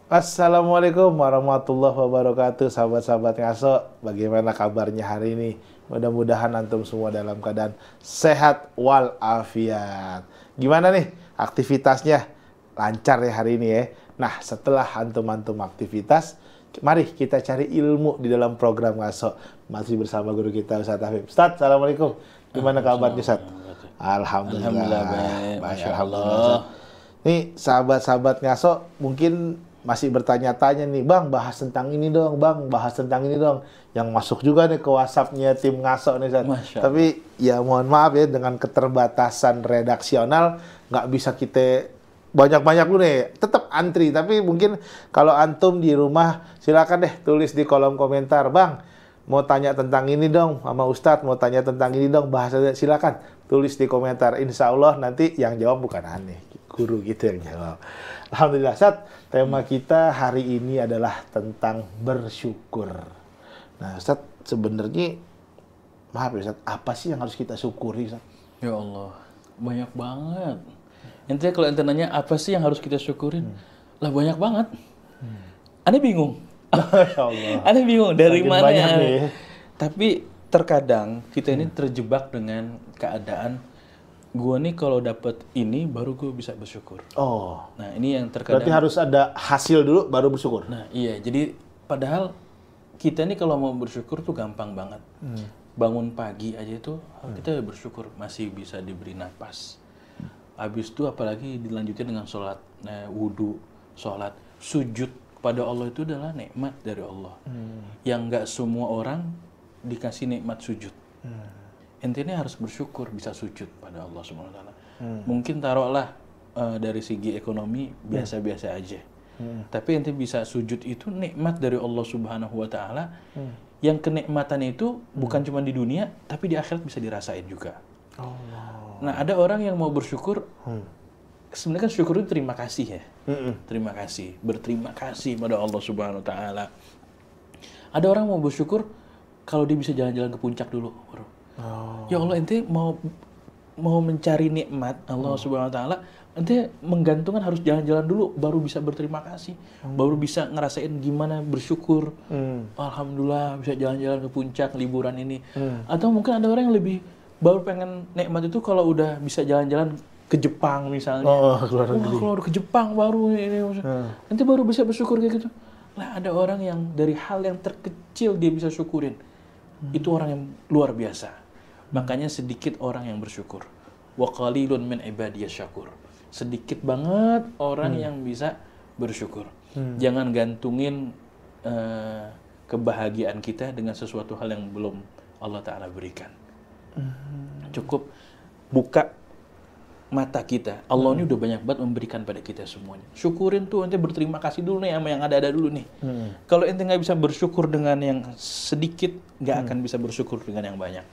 Assalamualaikum warahmatullahi wabarakatuh, sahabat-sahabat ngaso. Bagaimana kabarnya hari ini? Mudah-mudahan antum semua dalam keadaan sehat walafiat. Gimana nih aktivitasnya? Lancar ya hari ini ya? Nah, setelah antum-antum aktivitas, mari kita cari ilmu di dalam program ngaso. Masih bersama guru kita Ustaz Afif. Ustaz, Assalamualaikum. Gimana kabarnya Ustaz? Alhamdulillah baik, Masya Allah. Ustaz. Nih sahabat-sahabat ngaso mungkin masih bertanya-tanya nih, Bang, bahas tentang ini dong, Bang, bahas tentang ini dong. Yang masuk juga nih ke WhatsApp-nya tim ngaso nih, Ustaz. Tapi ya mohon maaf ya, dengan keterbatasan redaksional, nggak bisa kita banyak-banyak dulu nih. Tetap antri, tapi mungkin kalau antum di rumah, silakan deh tulis di kolom komentar, Bang, mau tanya tentang ini dong, sama Ustadz, mau tanya tentang ini dong, bahasanya silakan tulis di komentar. Insya Allah nanti yang jawab bukan aneh, guru gitu yang jawab. Alhamdulillah, Ustadz, tema kita hari ini adalah tentang bersyukur. Nah, Ustadz, sebenarnya, maaf ya Ustadz, apa sih yang harus kita syukuri, Ustadz? Ya Allah, banyak banget. Intinya kalau ente nanya apa sih yang harus kita syukurin? Lah banyak banget. Aneh bingung. Masya Allah. Aneh bingung dari Makin mana. banyak nih. Tapi terkadang kita ini terjebak dengan keadaan gua nih kalau dapet ini baru gue bisa bersyukur. Oh, Nah ini yang terkadang. berarti harus ada hasil dulu baru bersyukur. Nah iya, jadi padahal kita nih kalau mau bersyukur tuh gampang banget. Bangun pagi aja itu kita bersyukur masih bisa diberi napas. Habis itu apalagi dilanjutin dengan sholat, wudhu, sholat, sujud kepada Allah itu adalah nikmat dari Allah. Yang nggak semua orang dikasih nikmat sujud. Intinya harus bersyukur bisa sujud pada Allah Subhanahu wa taala. Mungkin taruhlah dari segi ekonomi biasa-biasa aja. Tapi ente bisa sujud itu nikmat dari Allah Subhanahu wa taala. Yang kenikmatan itu bukan cuma di dunia tapi di akhirat bisa dirasain juga. Nah, ada orang yang mau bersyukur. Sebenarnya kan syukur itu terima kasih ya. Terima kasih, berterima kasih pada Allah Subhanahu wa taala. Ada orang mau bersyukur kalau dia bisa jalan-jalan ke puncak dulu, bro. Ya Allah, ente mau mencari nikmat Allah Subhanahu wa taala, ente menggantungkan harus jalan-jalan dulu baru bisa berterima kasih, baru bisa ngerasain gimana bersyukur. Alhamdulillah bisa jalan-jalan ke puncak liburan ini. Atau mungkin ada orang yang lebih baru pengen nikmat itu kalau udah bisa jalan-jalan ke Jepang misalnya. Keluar negeri. Keluar ke Jepang baru ini. Nanti baru bisa bersyukur kayak gitu. Lah ada orang yang dari hal yang terkecil dia bisa syukurin. Itu orang yang luar biasa. Makanya sedikit orang yang bersyukur. Wa qalilun min ibadiyas syakur. Sedikit banget orang yang bisa bersyukur. Jangan gantungin kebahagiaan kita dengan sesuatu hal yang belum Allah Ta'ala berikan. Cukup buka mata kita. Allah ini udah banyak banget memberikan pada kita semuanya. Syukurin tuh, ente berterima kasih dulu nih sama yang ada-ada dulu nih. Kalau ente nggak bisa bersyukur dengan yang sedikit, nggak akan bisa bersyukur dengan yang banyak.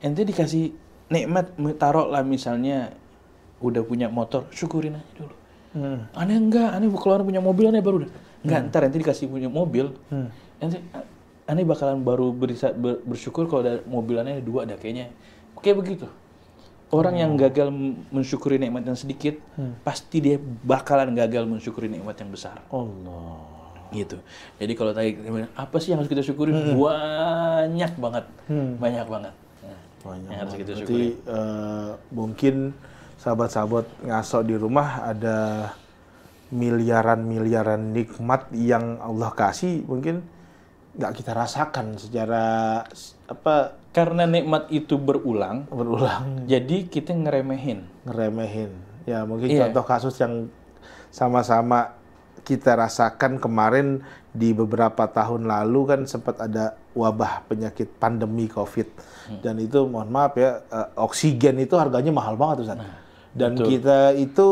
Ente dikasih nikmat, taruh lah misalnya udah punya motor, syukurin aja dulu. Aneh enggak, aneh keluar punya mobil, aneh baru udah. Enggak, ntar ente dikasih punya mobil, aneh bakalan baru bisa bersyukur kalau ada mobil aneh dua ada kayaknya. Kayak begitu. Orang yang gagal mensyukuri nikmat yang sedikit, pasti dia bakalan gagal mensyukuri nikmat yang besar. Allah. Gitu. Jadi kalau tadi apa sih yang harus kita syukuri? Banyak banget. Banyak banget. Yang harus kita syukuri. Mungkin sahabat-sahabat ngaso di rumah ada miliaran nikmat yang Allah kasih, mungkin nggak kita rasakan secara apa? Karena nikmat itu berulang. Jadi kita ngeremehin. Ya mungkin contoh kasus yang sama-sama kita rasakan kemarin di beberapa tahun lalu kan sempat ada wabah penyakit pandemi COVID. Dan itu mohon maaf ya, oksigen itu harganya mahal banget Ustaz. Dan betul. Kita itu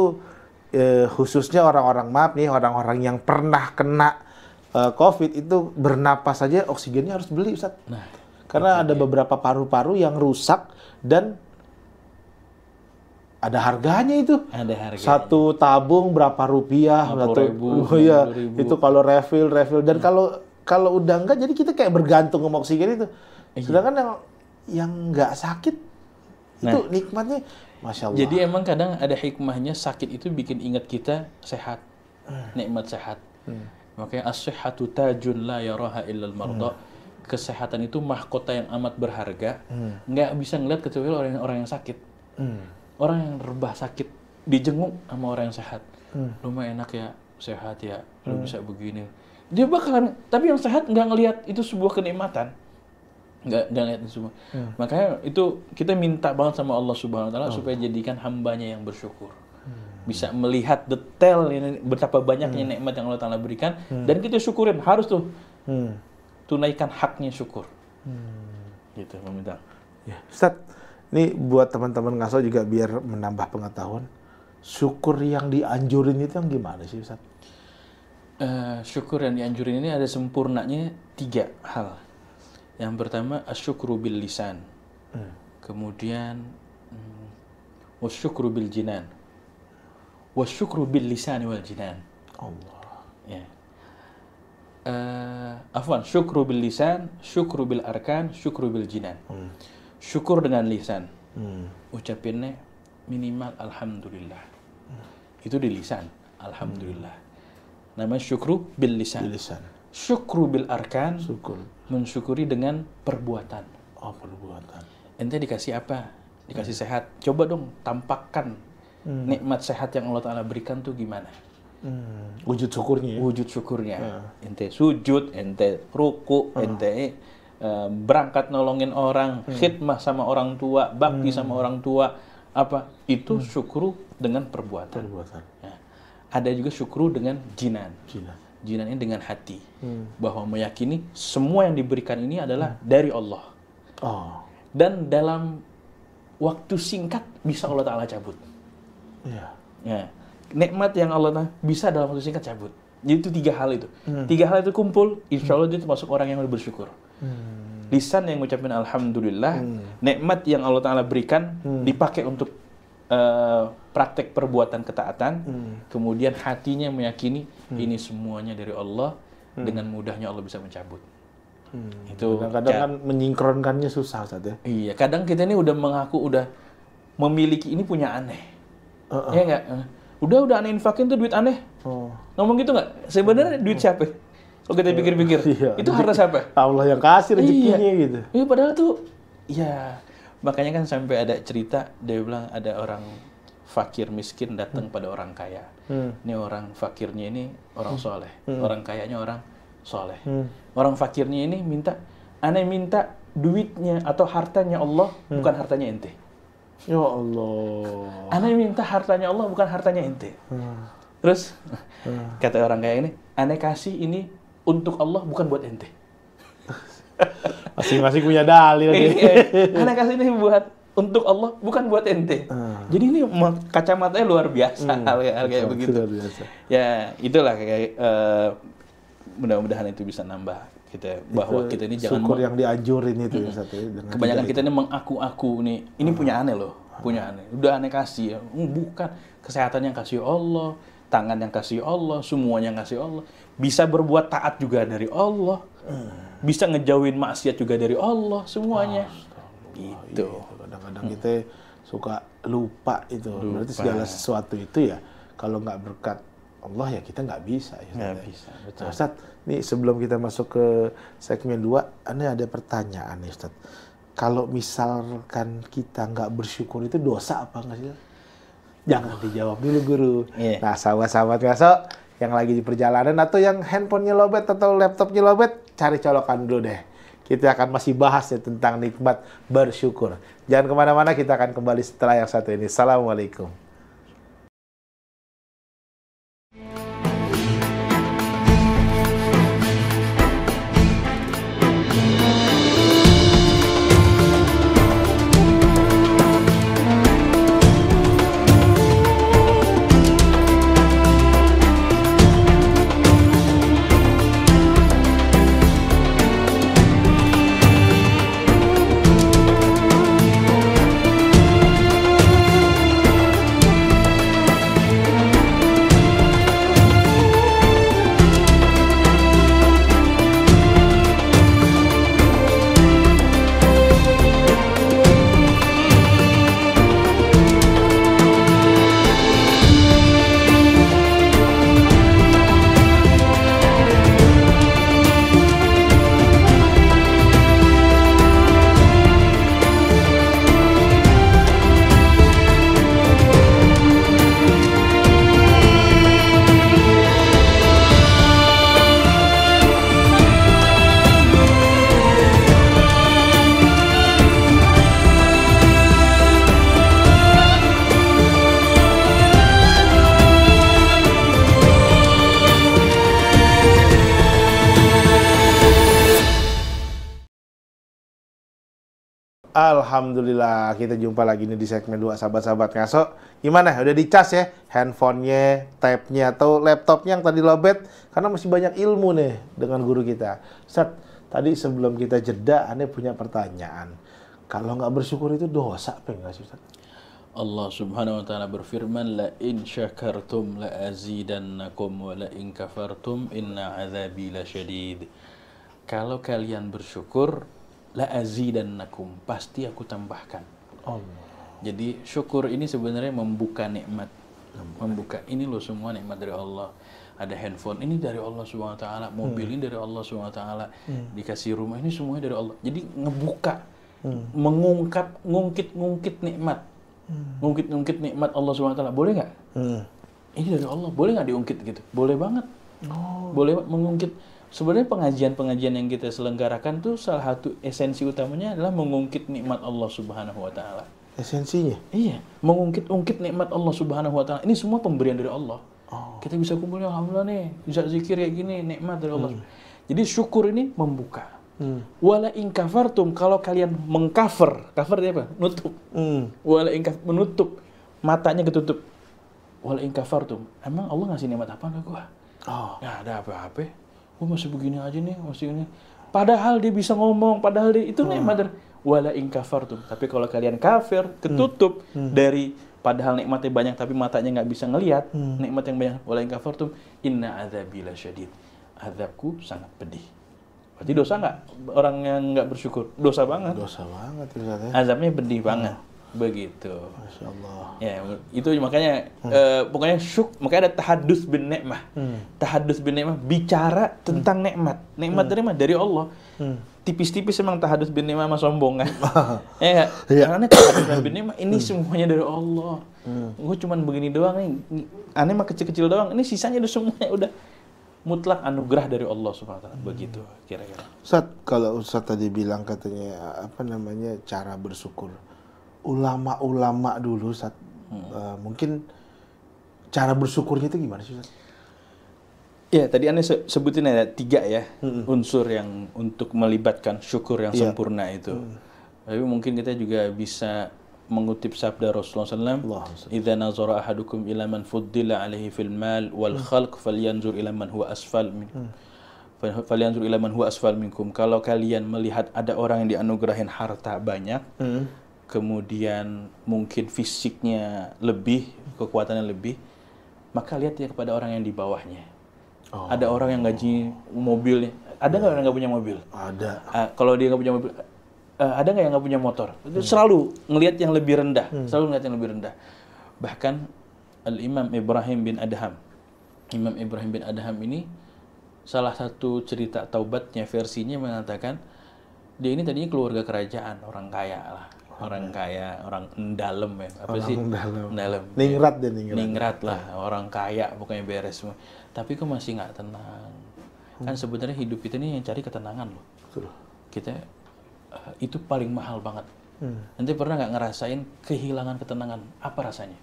khususnya orang-orang yang pernah kena COVID itu bernapas saja oksigennya harus beli Ustaz. Karena ada beberapa paru-paru yang rusak dan ada harganya itu. Ada harganya. Satu tabung berapa rupiah? 50.000, ya, 50.000. itu kalau refill dan kalau udah enggak jadi kita kayak bergantung sama oksigen itu. Sedangkan yang enggak sakit itu nikmatnya Masya Allah. Jadi emang kadang ada hikmahnya sakit itu bikin ingat kita sehat. nikmat sehat. Makanya as-sihhatu tajun la yaraha illal marda. Kesehatan itu mahkota yang amat berharga, nggak bisa ngeliat kecuali orang yang sakit. Orang yang rebah sakit dijenguk sama orang yang sehat. Lu mah enak ya, sehat ya, lu bisa begini. Dia bakalan, tapi yang sehat nggak ngelihat itu sebuah kenikmatan. Nggak ngelihat itu semua. Makanya itu kita minta banget sama Allah Subhanahu Wa Taala supaya jadikan hambanya yang bersyukur. Bisa melihat detail ini betapa banyaknya nikmat yang Allah Taala berikan dan kita syukurin, harus tuh tunaikan haknya syukur. Gitu meminta. Ya, Ustaz, ini buat teman-teman ngaso juga biar menambah pengetahuan. Syukur yang dianjurin itu yang gimana sih, Ustaz? Syukur yang dianjurin ini ada sempurnanya 3 hal. Yang pertama asyukru bil lisan. Kemudian wasyukru bil jinan. Wasyukru bil lisan wal jinan. Allah. Ya. Afwan, syukru bil lisan, syukru bil arkan, syukru bil jinan. Syukur dengan lisan. Ucapinnya minimal alhamdulillah. Itu di lisan, alhamdulillah. Namanya syukru bil lisan. Syukru bil arkan, mensyukuri dengan perbuatan. Oh, perbuatan. Ente dikasih apa? Dikasih sehat. Coba dong tampakkan nikmat sehat yang Allah Ta'ala berikan tuh gimana? Wujud syukurnya ya? Wujud syukurnya. Ente sujud, ente ruku, ente berangkat nolongin orang, khidmah sama orang tua, bakti sama orang tua, apa? Itu syukru dengan perbuatan. Ya. Ada juga syukru dengan jinan. Jinan ini dengan hati. Bahwa meyakini semua yang diberikan ini adalah dari Allah. Dan dalam waktu singkat bisa Allah Ta'ala cabut. Ya. Nikmat yang Allah Ta'ala bisa dalam waktu singkat cabut. Jadi itu 3 hal itu. 3 hal itu kumpul, insya Allah dia termasuk orang yang bersyukur. Lisan yang mengucapkan alhamdulillah, nikmat yang Allah Ta'ala berikan dipakai untuk praktek perbuatan ketaatan, kemudian hatinya meyakini ini semuanya dari Allah, dengan mudahnya Allah bisa mencabut. Itu kadang-kadang kan menyingkronkannya susah, Ustaz ya. Iya, kadang kita ini udah mengaku udah memiliki ini punya aneh. Ya enggak? Udah aneh infakin tuh duit aneh. Ngomong gitu nggak? Sebenarnya duit siapa? Kalau kita pikir-pikir, itu harta siapa? Allah yang kasih rezekinya gitu. Iya, padahal tuh, ya makanya kan sampai ada cerita dia bilang ada orang fakir miskin datang pada orang kaya. Ini orang fakirnya ini orang soleh, orang kayanya orang soleh. Orang fakirnya ini aneh minta duitnya atau hartanya Allah, bukan hartanya ente. Ya Allah. Aneh minta hartanya Allah, bukan hartanya ente. Terus kata orang kaya ini, aneh kasih ini untuk Allah, bukan buat ente. Masing-masing punya dalil. Aneh kasih ini buat untuk Allah, bukan buat ente. Jadi ini kacamatanya luar biasa, hal kayak begitu. Luar biasa. Ya itulah kayak mudah-mudahan itu bisa nambah kita bahwa kita ini jangan syukur yang dianjurin itu ya, Ustaz. Kebanyakan kita ini mengaku-aku nih, ini punya aneh loh, punya aneh. Udah aneh kasih ya, bukan. Kesehatan yang kasih Allah, tangan yang kasih Allah, semuanya yang kasih Allah. Bisa berbuat taat juga dari Allah, bisa ngejauhin maksiat juga dari Allah, semuanya. Gitu. Kadang-kadang kita suka lupa itu. Berarti segala sesuatu itu ya, kalau nggak berkat Allah ya kita nggak bisa. Nggak bisa, betul. Nah, Ustaz, nih sebelum kita masuk ke segmen 2, ini ada pertanyaan nih, Ustaz. Kalau misalkan kita nggak bersyukur itu dosa apa nggak sih? Jangan dijawab dulu, Guru. Nah, sahabat-sahabat ngaso yang lagi di perjalanan atau yang handphonenya lobet atau laptopnya lobet, cari colokan dulu deh. Kita akan masih bahas ya tentang nikmat bersyukur. Jangan kemana-mana, kita akan kembali setelah yang satu ini. Assalamualaikum. Alhamdulillah, kita jumpa lagi nih di segmen 2 sahabat-sahabat ngaso. Gimana? Udah dicas ya handphonenya, tabnya, atau laptopnya yang tadi lobet? Karena masih banyak ilmu nih dengan guru kita. Ustaz, tadi sebelum kita jeda, Ane punya pertanyaan. Kalau nggak bersyukur itu dosa apa enggak sih, Ustaz? Allah Subhanahu wa taala berfirman, la in syakartum la azidannakum wa la in kafartum inna azabi lasyadid. Kalau kalian bersyukur, la azidannakum, pasti aku tambahkan. Allah. Jadi syukur ini sebenarnya membuka nikmat. Membuka ini loh semua nikmat dari Allah. Ada handphone ini dari Allah Subhanahu wa taala, mobil ini dari Allah Subhanahu wa taala, dikasih rumah ini semuanya dari Allah. Jadi ngebuka, mengungkap, ngungkit nikmat. Ngungkit nikmat Allah Subhanahu wa taala. Boleh nggak? Ini dari Allah, boleh nggak diungkit gitu? Boleh banget. Boleh mengungkit. Sebenarnya pengajian-pengajian yang kita selenggarakan tuh salah satu esensi utamanya adalah mengungkit nikmat Allah Subhanahu wa taala. Esensinya? Iya, mengungkit nikmat Allah Subhanahu wa taala. Ini semua pemberian dari Allah. Kita bisa kumpul, alhamdulillah nih, bisa zikir kayak gini, nikmat dari Allah. Jadi syukur ini membuka. Wala in kafartum, kalau kalian mengcover, cover dia apa? Nutup. Wala in menutup, matanya ketutup. Wala in kafartum, emang Allah ngasih nikmat apa ke gua? Nggak ada apa-apa. Gua masih begini aja nih, masih ini. Padahal dia bisa ngomong, padahal dia itu nikmat dari wala in kafartum. Tapi kalau kalian kafir, ketutup dari padahal nikmatnya banyak tapi matanya nggak bisa ngelihat, nikmat yang banyak, wala in kafartum inna azabi lasyadid. Azabku sangat pedih. Berarti dosa nggak orang yang nggak bersyukur? Dosa banget. Dosa banget ya. Azabnya pedih banget. Begitu. Masya Allah. Ya, itu makanya pokoknya makanya ada tahadus bin nikmah. Tahadus bin nikmah, bicara tentang nikmat. Nikmat dari mana? Dari Allah. Tipis-tipis emang tahadus bin nikmah sama sombong kan. Ya enggak? Karena tahadus bin nikmah ini semuanya dari Allah. Gue cuman begini doang nih. Aneh mah kecil-kecil doang. Ini sisanya udah semuanya udah mutlak anugerah dari Allah Subhanahu wa taala. Begitu kira-kira. Ustaz, kalau Ustaz tadi bilang katanya apa namanya cara bersyukur. Ulama-ulama dulu Ustaz, mungkin cara bersyukurnya itu gimana sih Ustaz? Ya, tadi Anda sebutin ada 3 ya unsur yang untuk melibatkan syukur yang sempurna itu. Tapi mungkin kita juga bisa mengutip sabda Rasulullah SAW, "Idza nazara ahadukum ila man fuddila alaihi fil mal wal khalq falyanzur ila man huwa asfal minkum." Falyanzur ila man huwa asfal minkum. Kalau kalian melihat ada orang yang dianugerahin harta banyak, kemudian mungkin fisiknya lebih, kekuatannya lebih, maka lihat ya kepada orang yang di bawahnya. Ada orang yang gaji mobilnya, ada nggak orang yang nggak punya mobil? Ada. Kalau dia nggak punya mobil, ada nggak yang nggak punya motor? Selalu ngelihat yang lebih rendah, selalu ngelihat yang lebih rendah. Bahkan Al-Imam Ibrahim bin Adham, Imam Ibrahim bin Adham ini salah satu cerita taubatnya versinya mengatakan dia ini tadinya keluarga kerajaan, orang kaya lah. Orang kaya, orang dalam ya. Apa orang sih? Dalam. Ningrat deh, ningrat lah, orang kaya pokoknya beres semua. Tapi kok masih nggak tenang? Kan sebenarnya hidup kita ini yang cari ketenangan loh. Kita itu paling mahal banget. Nanti pernah nggak ngerasain kehilangan ketenangan? Apa rasanya?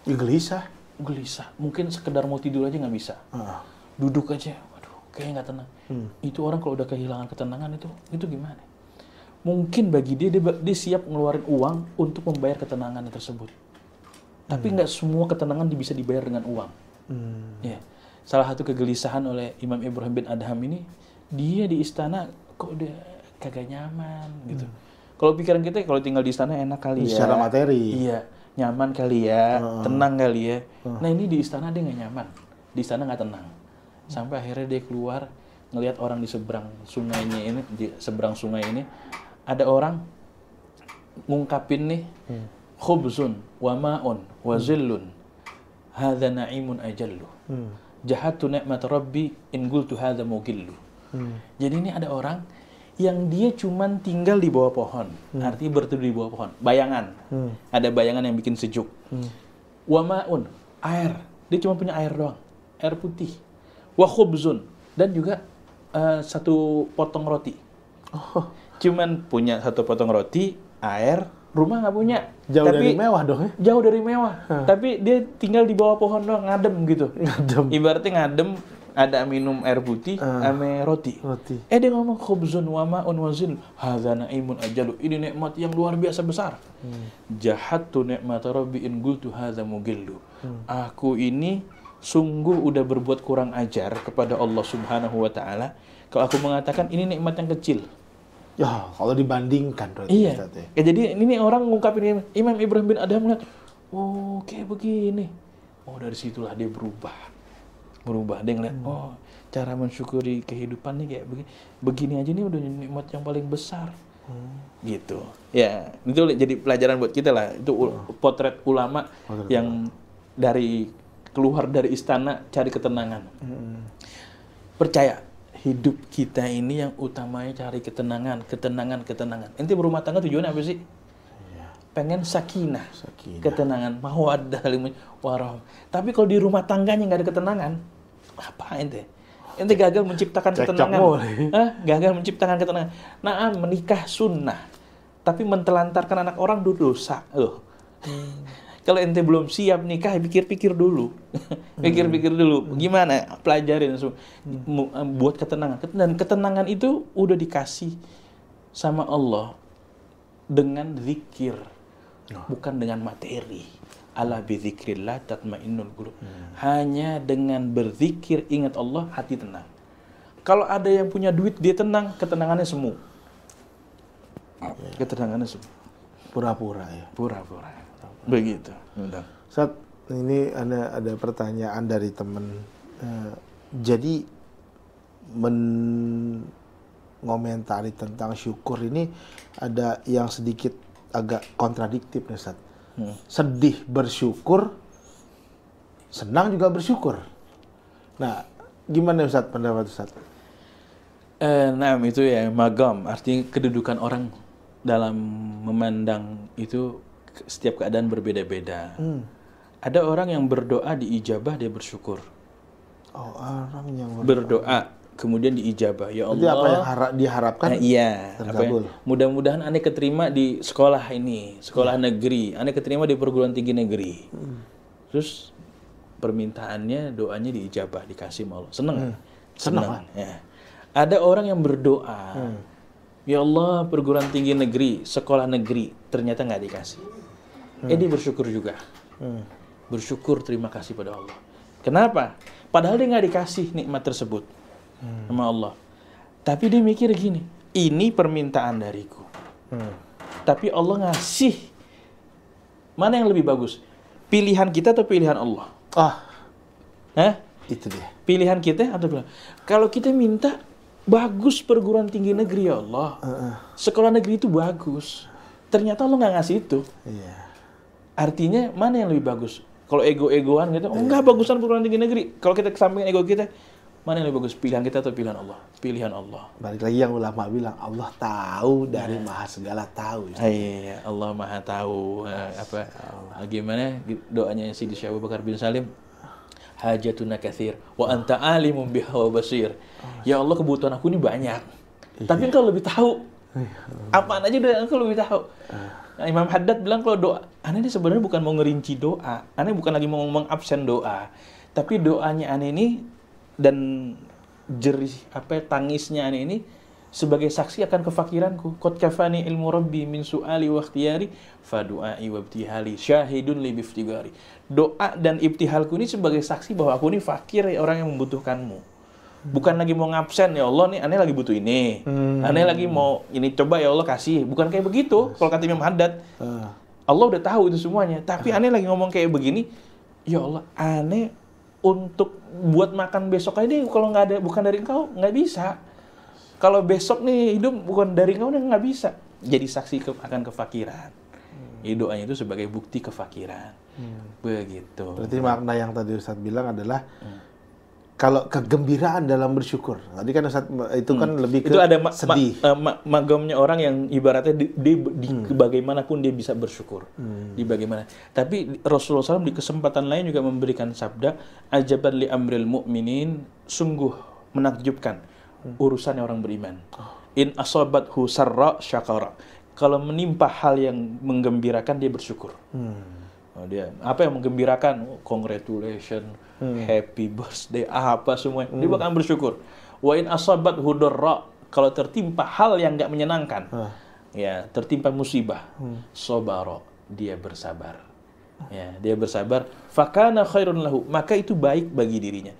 Gelisah. Gelisah. Mungkin sekedar mau tidur aja nggak bisa. Duduk aja, waduh, kayaknya nggak tenang. Itu orang kalau udah kehilangan ketenangan itu gimana? Mungkin bagi dia siap ngeluarin uang untuk membayar ketenangan tersebut. Tapi nggak semua ketenangan bisa dibayar dengan uang. Ya. Salah satu kegelisahan oleh Imam Ibrahim bin Adham ini, dia di istana kok udah kagak nyaman gitu. Kalau pikiran kita kalau tinggal di istana enak kali ya. Secara materi. Iya, nyaman kali ya, tenang kali ya. Nah ini di istana dia nggak nyaman, di istana nggak tenang. Sampai akhirnya dia keluar ngelihat orang di seberang sungainya ini, di seberang sungai ini. Ada orang ngungkapin nih, khubzun wa ma'un wa zillun hadza na'imun ajallu. Jahatu ni'mat rabbi in qultu hadza mugillu. Jadi ini ada orang yang dia cuman tinggal di bawah pohon, artinya berteduh di bawah pohon, bayangan. Ada bayangan yang bikin sejuk. Wa ma'un, air. Dia cuma punya air doang, air putih. Wa khubzun, dan juga satu potong roti. Cuman punya satu potong roti, air, rumah nggak punya. Jauh dari mewah dong ya? Jauh dari mewah. Tapi dia tinggal di bawah pohon doang, ngadem gitu. Ngadem. Ibaratnya ngadem, ada minum air putih, ame roti. Dia ngomong khubzun wa ma'un wa zin, hadza na'imun ajalu. Ini nikmat yang luar biasa besar. Jahattu ni'mata rabbi in qultu hadza mugillu. Aku ini sungguh udah berbuat kurang ajar kepada Allah Subhanahu wa taala kalau aku mengatakan ini nikmat yang kecil. Ya, kalau dibandingkan berarti. Iya. Ya, jadi ini orang ngungkapin Imam Ibrahim bin Adham melihat, oh kayak begini. Oh dari situlah dia berubah. Dia ngeliat, oh cara mensyukuri kehidupan nih kayak begini aja nih udah nikmat yang paling besar. Gitu. Ya, itu jadi pelajaran buat kita lah. Itu potret ulama yang dari keluar dari istana cari ketenangan. Percaya, hidup kita ini yang utamanya cari ketenangan. Ente berumah tangga tujuannya apa sih? Pengen sakinah. Ketenangan, mawaddah, warahmah. Tapi kalau di rumah tangganya nggak ada ketenangan, apa ente? Ente gagal menciptakan ketenangan. Gagal menciptakan ketenangan. Nah, menikah sunnah, tapi mentelantarkan anak orang dosa. Kalau ente belum siap nikah, pikir-pikir dulu. Gimana? Pelajarin buat ketenangan. Dan ketenangan itu udah dikasih sama Allah dengan zikir, bukan dengan materi. Ala bi dzikrillah tatmainnul qulub. Hanya dengan berzikir ingat Allah hati tenang. Kalau ada yang punya duit dia tenang, ketenangannya semu. Pura-pura ya. Pura-pura. Begitu. Ustaz, ini ada pertanyaan dari teman. Jadi mengomentari tentang syukur ini ada yang sedikit agak kontradiktif nih Ustaz. Sedih bersyukur, senang juga bersyukur. Nah, gimana Ustaz pendapat Ustaz? Nah, itu ya magam, artinya kedudukan orang dalam memandang itu setiap keadaan berbeda-beda. Ada orang yang berdoa diijabah dia bersyukur. Oh, orang yang berdoa kemudian diijabah. Ya Allah. Jadi apa yang diharapkan? Iya. Mudah-mudahan aneh keterima di sekolah ini, sekolah negeri. Aneh keterima di perguruan tinggi negeri. Terus permintaannya, doanya diijabah, dikasih sama Allah. Senang. Ya. Ada orang yang berdoa, ya Allah perguruan tinggi negeri, sekolah negeri, ternyata nggak dikasih. Dia bersyukur juga. Bersyukur, terima kasih pada Allah. Kenapa? Padahal dia nggak dikasih nikmat tersebut sama Allah. Tapi dia mikir gini, ini permintaan dariku. Tapi Allah ngasih. Mana yang lebih bagus? Pilihan kita atau pilihan Allah? Itu dia. Pilihan kita atau pilihan? Kalau kita minta, bagus perguruan tinggi negeri ya Allah. Sekolah negeri itu bagus. Ternyata Allah nggak ngasih itu. Artinya mana yang lebih bagus? Kalau ego-egoan gitu, enggak bagusan perguruan tinggi negeri. Kalau kita kesampingin ego kita, mana yang lebih bagus, pilihan kita atau pilihan Allah? Pilihan Allah. Balik lagi yang ulama bilang, Allah tahu dari maha segala tahu. Iya, Allah maha tahu. Gimana doanya Sidi Syekh Abu Bakar bin Salim? Hajatuna katsir wa anta alimun biha wa basir. Ya Allah, kebutuhan aku ini banyak. Tapi engkau lebih tahu. Apaan aja udah engkau lebih tahu. Nah, Imam Haddad bilang kalau doa, aneh ini sebenarnya bukan mau ngerinci doa. Aneh bukan lagi mau ngomong absen doa. Tapi doanya aneh ini dan jerih tangisnya aneh ini sebagai saksi akan kefakiranku. Qad kafani ilmu rabbi min su'ali wa ikhtiyari fa du'ai wa ibtihali syahidun li biftigari. Doa dan ibtihalku ini sebagai saksi bahwa aku ini fakir, orang yang membutuhkanmu. Bukan lagi mau ngabsen, ya Allah nih aneh lagi butuh ini. Aneh lagi mau ini, coba ya Allah kasih. Bukan kayak begitu kalau kata Imam Haddad. Allah udah tahu itu semuanya, tapi aneh lagi ngomong kayak begini, ya Allah aneh untuk buat makan besok aja kalau nggak ada, bukan dari engkau, nggak bisa. Kalau besok nih hidup bukan dari engkau, nggak bisa. Jadi saksi akan kefakiran. Jadi doanya itu sebagai bukti kefakiran. Begitu. Berarti makna yang tadi Ustadz bilang adalah kalau kegembiraan dalam bersyukur. Tadi kan Ustadz itu kan lebih ke itu ada sedih. magamnya orang yang ibaratnya di bagaimanapun dia bisa bersyukur. Di bagaimana. Tapi Rasulullah SAW di kesempatan lain juga memberikan sabda, ajaban li amril mu'minin, sungguh menakjubkan urusan orang beriman. In asabathu sarra syakara. Kalau menimpa hal yang menggembirakan dia bersyukur. Oh, dia apa yang menggembirakan? Oh, congratulations, happy birthday, apa semua. Dia bakal bersyukur. Wa in asabat hudarra, kalau tertimpa hal yang nggak menyenangkan, ya tertimpa musibah, sobaro, dia bersabar. Ya, dia bersabar. Fakana khairun lahu, maka itu baik bagi dirinya.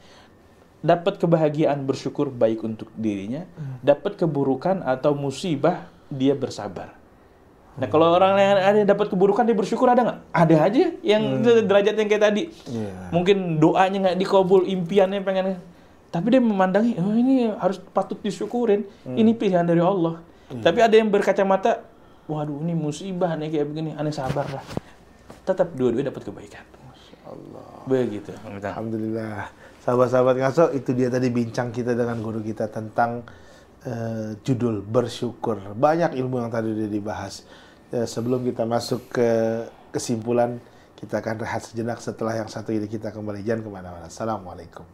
Dapat kebahagiaan bersyukur baik untuk dirinya, dapat keburukan atau musibah dia bersabar. Nah, kalau orang yang ada yang dapat keburukan dia bersyukur, ada nggak? Ada aja yang derajat yang kayak tadi. Mungkin doanya nggak dikabul, impiannya pengen, tapi dia memandangi, oh ini harus patut disyukurin, ini pilihan dari Allah. Tapi ada yang berkacamata, waduh ini musibah nih kayak begini, aneh sabar lah. Tetap dua-duanya dapat kebaikan. Masya Allah. Begitu. Alhamdulillah. Sahabat-sahabat ngaso, itu dia tadi bincang kita dengan guru kita tentang judul bersyukur. Banyak ilmu yang tadi udah dibahas. Sebelum kita masuk ke kesimpulan, kita akan rehat sejenak. Setelah yang satu ini kita kembali, jangan kemana-mana. Assalamualaikum.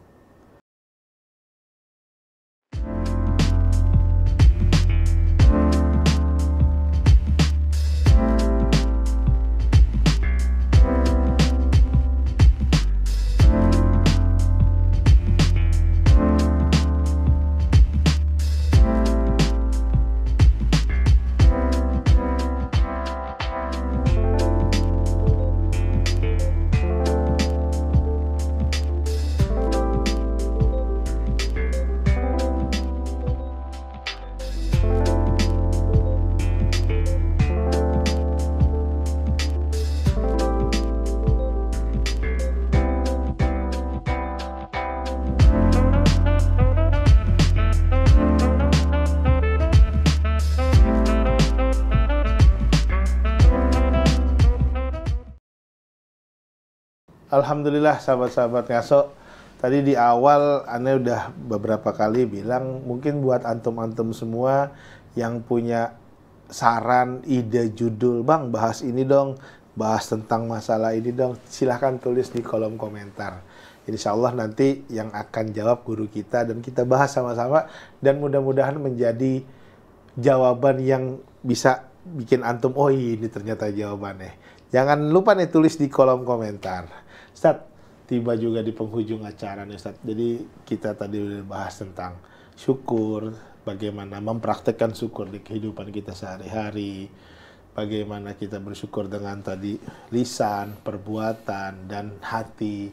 Alhamdulillah sahabat-sahabat ngaso. Tadi di awal Ane udah beberapa kali bilang, mungkin buat antum-antum semua yang punya saran, ide judul, Bang bahas ini dong, bahas tentang masalah ini dong, silahkan tulis di kolom komentar. Insya Allah nanti yang akan jawab guru kita dan kita bahas sama-sama, dan mudah-mudahan menjadi jawaban yang bisa bikin antum, oh ini ternyata jawabannya. Jangan lupa nih tulis di kolom komentar. Ustaz, tiba juga di penghujung acara nih Ustaz. Jadi kita tadi udah bahas tentang syukur, bagaimana mempraktekkan syukur di kehidupan kita sehari-hari, bagaimana kita bersyukur dengan tadi lisan, perbuatan, dan hati.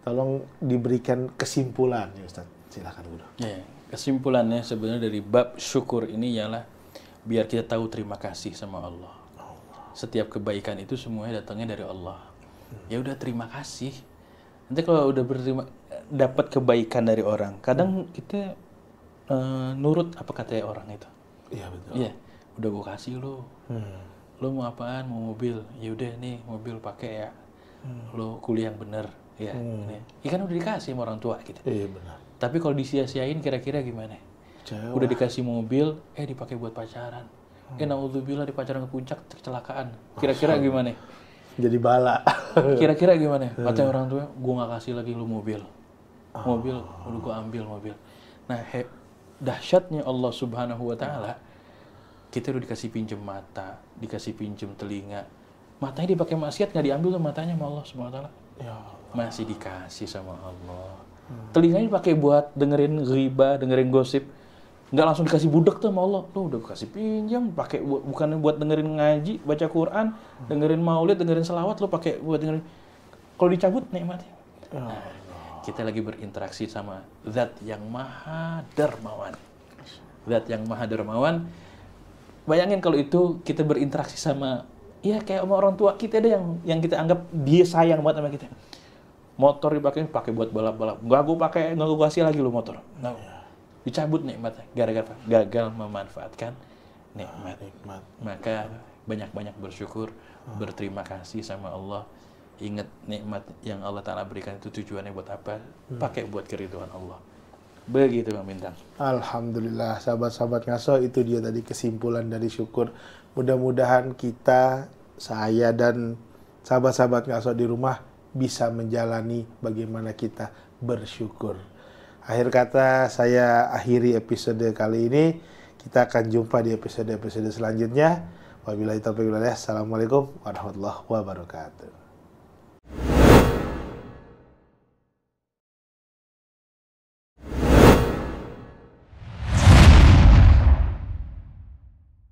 Tolong diberikan kesimpulan ya Ustaz. Silakan Guru. Ya, kesimpulannya sebenarnya dari bab syukur ini ialah biar kita tahu terima kasih sama Allah. Setiap kebaikan itu semuanya datangnya dari Allah. Ya udah terima kasih. Nanti kalau udah dapat kebaikan dari orang, kadang kita nurut apa kata orang itu. Iya betul. Iya, udah gue kasih lo. Lo mau apaan? Mau mobil? Ya udah nih mobil pakai ya. Lo kuliah yang bener. Ya, kan udah dikasih sama orang tua gitu. Iya benar. Tapi kalau disia-siain kira-kira gimana? Jawa. Udah dikasih mobil, dipakai buat pacaran. Naudzubillah di pacaran ke puncak kecelakaan. Kira-kira gimana? Jadi bala. Kira-kira gimana? Kata orang tua, gue nggak kasih lagi lu mobil. Mobil, udah gue ambil mobil. Nah, dahsyatnya Allah Subhanahu Wa Taala, kita udah dikasih pinjem mata, dikasih pinjem telinga. Matanya dipakai maksiat, nggak diambil tuh matanya sama Allah Subhanahu Wa Taala. Ya Allah. Masih dikasih sama Allah. Telinganya dipakai buat dengerin ghibah, dengerin gosip. Nggak langsung dikasih budak tuh sama Allah. Lo udah kasih pinjam, pakai bukan buat dengerin ngaji, baca Quran, dengerin maulid, dengerin selawat, lo pakai buat dengerin. Kalau dicabut nikmatnya. Nah, kita lagi berinteraksi sama Zat yang Maha Dermawan. Zat yang Maha Dermawan. Bayangin kalau itu kita berinteraksi sama, ya kayak sama orang tua kita ada yang kita anggap dia sayang banget sama kita. Motor dipakai buat balap-balap. Nggak gue kasih lagi lo motor. Nah, dicabut nikmatnya gara-gara gagal memanfaatkan nikmat. Maka banyak-banyak bersyukur, berterima kasih sama Allah. Ingat nikmat yang Allah Ta'ala berikan itu tujuannya buat apa? Pakai buat keridhaan Allah. Begitu Bang Bintang. Alhamdulillah sahabat-sahabat ngaso, itu dia tadi kesimpulan dari syukur. Mudah-mudahan kita, saya dan sahabat-sahabat ngaso di rumah bisa menjalani bagaimana kita bersyukur. Akhir kata saya akhiri episode kali ini. Kita akan jumpa di episode-episode selanjutnya. Wabillahi taufiq wal hidayah. Assalamualaikum warahmatullahi wabarakatuh.